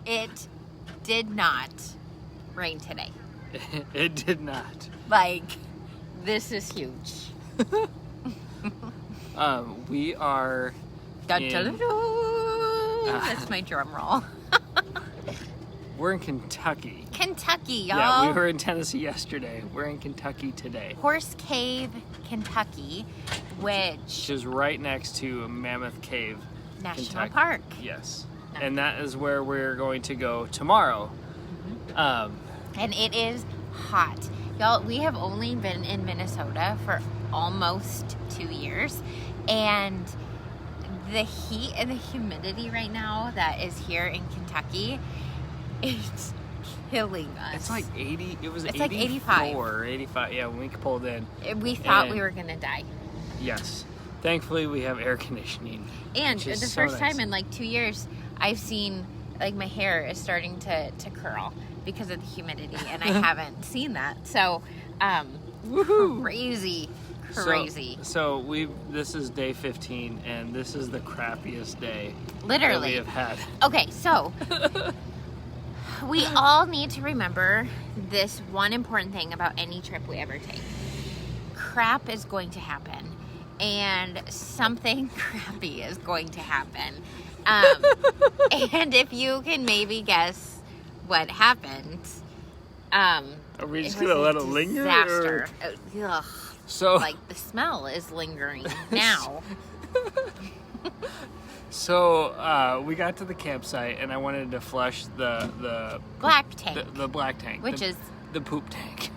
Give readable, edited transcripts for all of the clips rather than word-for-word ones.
It did not rain today. It did not. Like, this is huge. We are. Dun, dun, dun, dun. That's my drum roll. We're in Kentucky. Kentucky, y'all. Yeah, we were in Tennessee yesterday. We're in Kentucky today. Horse Cave, Kentucky, which is right next to Mammoth Cave National Kentucky. Park. Yes. And that is where we're going to go tomorrow. And it is hot. Y'all, we have only been in Minnesota for almost 2 years. And the heat and the humidity right now that is here in Kentucky, it's killing us. It's like 80. It was it's 84 like 85. or 85. Yeah, when we pulled in. We thought we were going to die. Yes. Thankfully, we have air conditioning. And the so first nice. time in like 2 years, I've seen like my hair is starting to curl because of the humidity, and I haven't seen that. So, Woohoo! crazy. So this is day 15, and this is the crappiest day Literally. that we have had. Okay, so we all need to remember this one important thing about any trip we ever take. Crap is going to happen, and something crappy is going to happen. And if you can maybe guess what happened, Are we just gonna let it linger? Disaster. Ugh. So, like, the smell is lingering now. So we got to the campsite, and I wanted to flush the Black tank. the black tank, Which is the poop tank.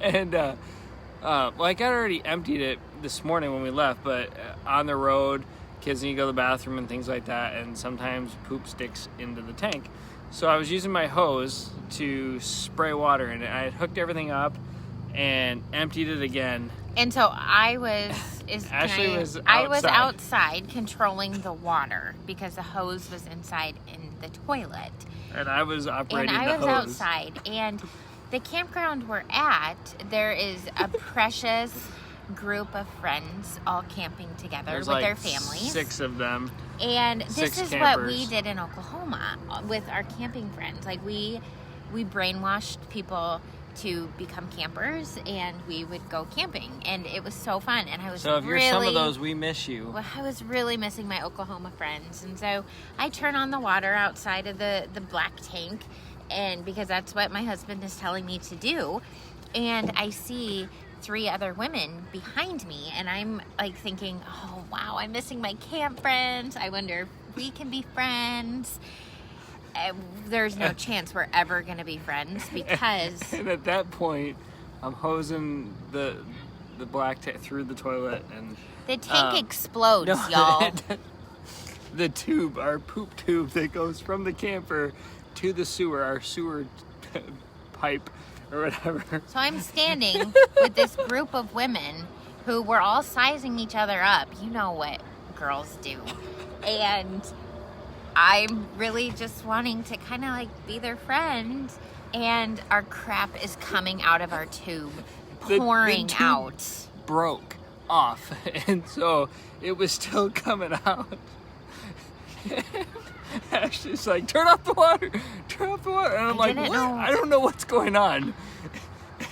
And well, I got already emptied it this morning when we left, but on the road, kids need to go to the bathroom and things like that, and sometimes poop sticks into the tank. So I was using my hose to spray water in it. I had hooked everything up and emptied it again. And so I was outside controlling the water because the hose was inside in the toilet. And I was operating the hose. And I was hose. outside. And the campground we're at, there is a precious group of friends all camping together There's with like their families. 6 of them. And this Six is campers. what we did in Oklahoma with our camping friends. Like we brainwashed people to become campers, and we would go camping, and it was so fun. And I was So if you're some of those, we miss you. Well, I was really missing my Oklahoma friends, and so I turn on the water outside of the black tank, and because that's what my husband is telling me to do, and I see 3 other women behind me, and I'm like thinking, oh wow, I'm missing my camp friends. I wonder if we can be friends. There's no chance we're ever going to be friends because... And at that point, I'm hosing the black tank through the toilet, and... The tank explodes, y'all. The tube, our poop tube that goes from the camper to the sewer, our sewer pipe or whatever. So I'm standing with this group of women who were all sizing each other up. You know what girls do. And... I'm really just wanting to kind of like be their friend, and our crap is coming out of our tube, pouring the tube out. Broke off, and so it was still coming out. Ashley's like, turn off the water, and I'm like, what? I don't know what's going on.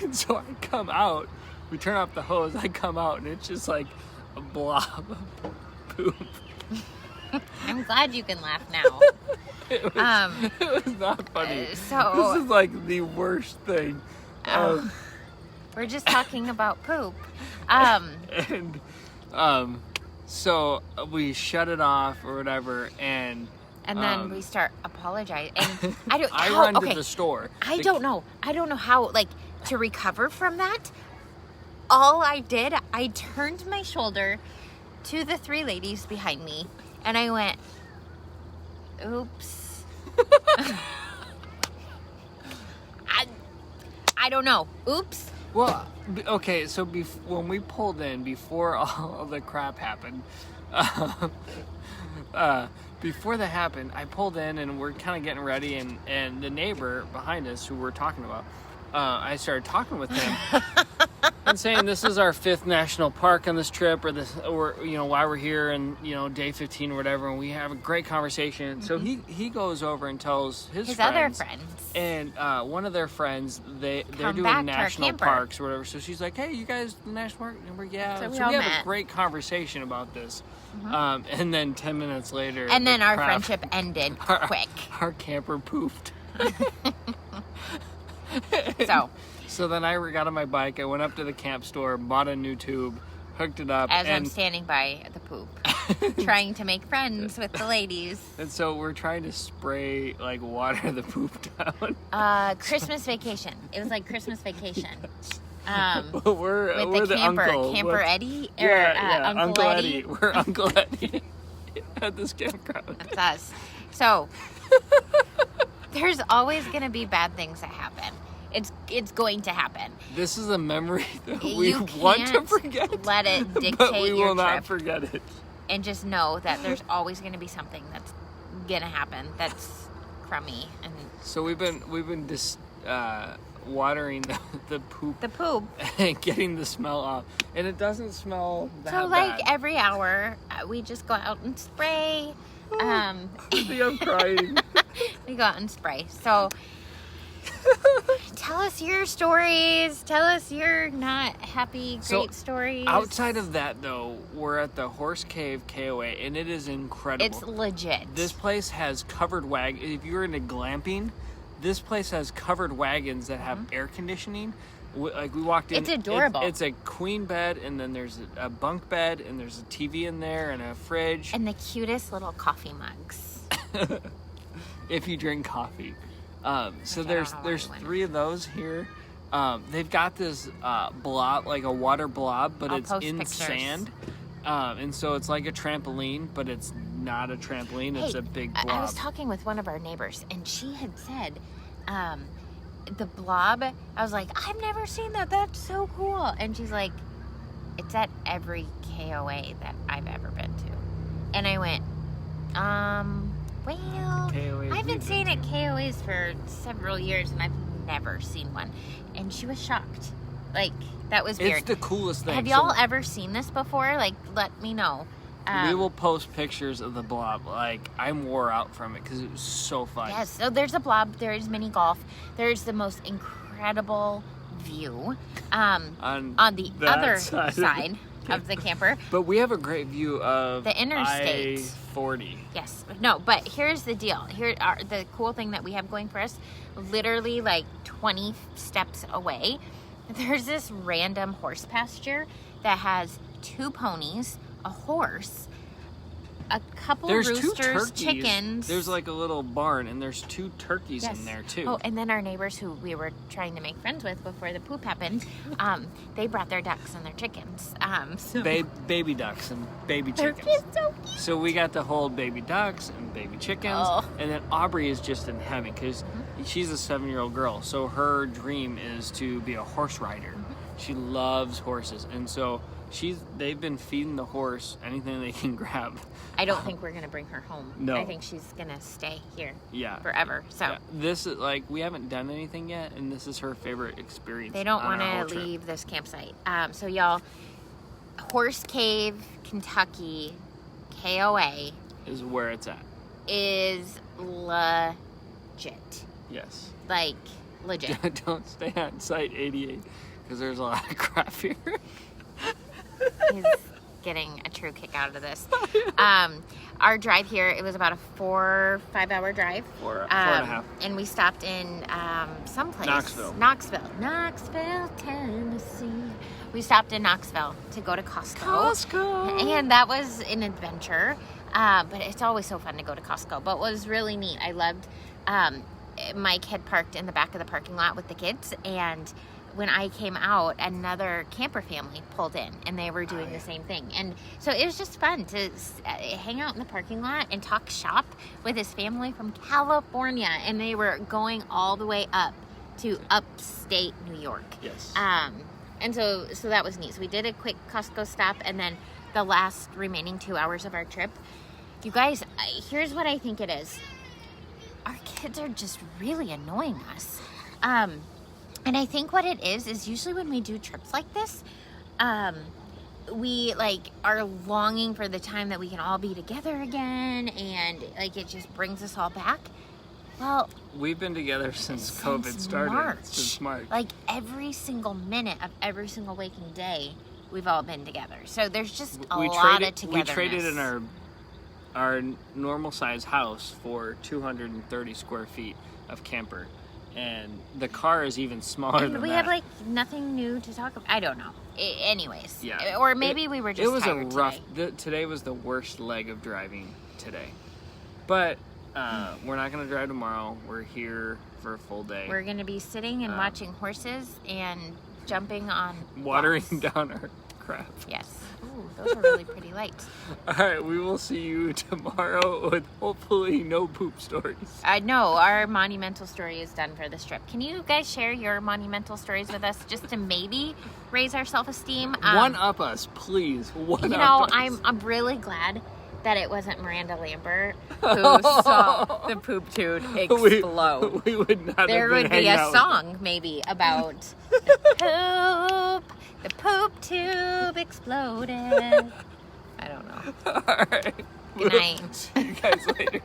And so I come out, we turn off the hose, I come out, and it's just like a blob of poop. I'm glad you can laugh now. It was not funny. So this is like the worst thing. We're just talking about poop. So we shut it off or whatever, and then we start apologizing. And I run to the store. I don't know how like to recover from that. All I did, I turned my shoulder to the 3 ladies behind me. And I went, oops. I don't know. Oops. Well, okay, so when we pulled in, before all the crap happened, before that happened, I pulled in and we're kind of getting ready, and the neighbor behind us who we're talking about, I started talking with him. and saying this is our 5th national park on this trip, or why we're here, and day 15 or whatever. And we have a great conversation. So he goes over and tells his friends, other friends, and one of their friends they're Come doing back to national our camper. parks or whatever. So she's like, "Hey, you guys, the national park?" And we're So we So all we have met. a great conversation about this. And then 10 minutes later, and then our friendship ended quick. Our camper pooped. So then I got on my bike. I went up to the camp store, bought a new tube, hooked it up. As I'm standing by the poop, trying to make friends with the ladies. And so we're trying to spray water the poop down. Christmas vacation. It was like Christmas vacation. We're With the the camper, uncle. Camper Eddie, or Yeah, Uncle Eddie. We're Uncle Eddie at this campground. That's us. So there's always going to be bad things that happen. It's going to happen. This is a memory that we You want to can't forget. let it dictate but we your will not trip. forget it. And just know that there's always going to be something that's going to happen that's crummy. And So we've been just watering the poop. the poop. And getting the smell off, and it doesn't smell that So bad. every hour, we just go out and spray. I'm crying. We go out and spray. So tell us your stories. Tell us your not happy, great stories. Outside of that, though, we're at the Cave KOA, and it is incredible. It's legit. This place has covered wagons. If you're into glamping, this place has covered wagons that have air conditioning. We walked in. It's adorable. It's a queen bed, and then there's a bunk bed, and there's a TV in there, and a fridge. And the cutest little coffee mugs. If you drink coffee. So I there's don't know why you went. 3 of those here. They've got this blob, like a water blob, but I'll it's post in pictures. sand. And so it's like a trampoline, but it's not a trampoline. It's Hey, a big blob. I was talking with one of our neighbors, and she had said, the blob, I was like, I've never seen that. That's so cool. And she's like, it's at every KOA that I've ever been to. And I went, well, KOAs I've been we've seeing been at KOAs for several years, and I've never seen one. And she was shocked. Like, that was weird. It's the coolest thing. Have y'all ever seen this before? Like, let me know. We will post pictures of the blob. Like, I'm wore out from it because it was so fun. Yes, so there's a blob, there's mini golf, there's the most incredible view on the that other side. side of the camper. But we have a great view of The interstate. I-40. Yes, no, but here's the deal. The cool thing that we have going for us, literally like 20 steps away, there's this random horse pasture that has 2 ponies, a horse, a couple There's 2 roosters, turkeys. chickens. There's like a little barn, and there's 2 turkeys in there too. Oh, and then our neighbors who we were trying to make friends with before the poop happened, they brought their ducks and their chickens. So Baby ducks and baby they're chickens. just so cute. So we got to hold baby ducks and baby chickens, Oh. and then Aubrey is just in heaven because she's a 7-year-old girl. So her dream is to be a horse rider. She loves horses, and so they've been feeding the horse anything they can grab. I don't think we're gonna bring her home. No. I think she's gonna stay here Yeah. forever. So Yeah. This is we haven't done anything yet, and this is her favorite experience. they don't on want our whole to trip. leave this campsite. So y'all, Horse Cave, Kentucky, KOA Is where it's at. is legit. Yes. Like legit. Don't stay on site 88 because there's a lot of crap here. He's getting a true kick out of this. Our drive here, it was about a 4 or 5 hour drive. 4 and a half. And we stopped in someplace. Knoxville, Tennessee. We stopped in Knoxville to go to Costco. And that was an adventure. But it's always so fun to go to Costco. But what was really neat, I loved, Mike had parked in the back of the parking lot with the kids, and when I came out, another camper family pulled in, and they were doing the same thing. And so it was just fun to hang out in the parking lot and talk shop with his family from California, and they were going all the way up to upstate New York. Yes. And so that was neat. So we did a quick Costco stop, and then the last remaining 2 hours of our trip. You guys, here's what I think it is. Our kids are just really annoying us. And I think what it is usually when we do trips like this, we like are longing for the time that we can all be together again, and like it just brings us all back. Well, we've been together since COVID started. March. Since March. Like every single minute of every single waking day, we've all been together. So there's just a lot of togetherness. We traded in our normal size house for 230 square feet of camper, and the car is even smaller than that. We have like nothing new to talk about. I don't know. Anyways, yeah. Or maybe we were just. It was tired a rough. today. Today was the worst leg of driving today, but we're not going to drive tomorrow. We're here for a full day. We're going to be sitting and watching horses and jumping on watering walks. down our crap. Yes. Ooh, those are really pretty lights. All right, we will see you tomorrow with hopefully no poop stories. No, our monumental story is done for this trip. Can you guys share your monumental stories with us just to maybe raise our self-esteem? One up us, please. One you up know, us. I'm really glad that it wasn't Miranda Lambert who saw the poop tube explode. We would not. There have been would be a hanging out song maybe about the poop tube exploded. I don't know. All right. Good night. See you guys later.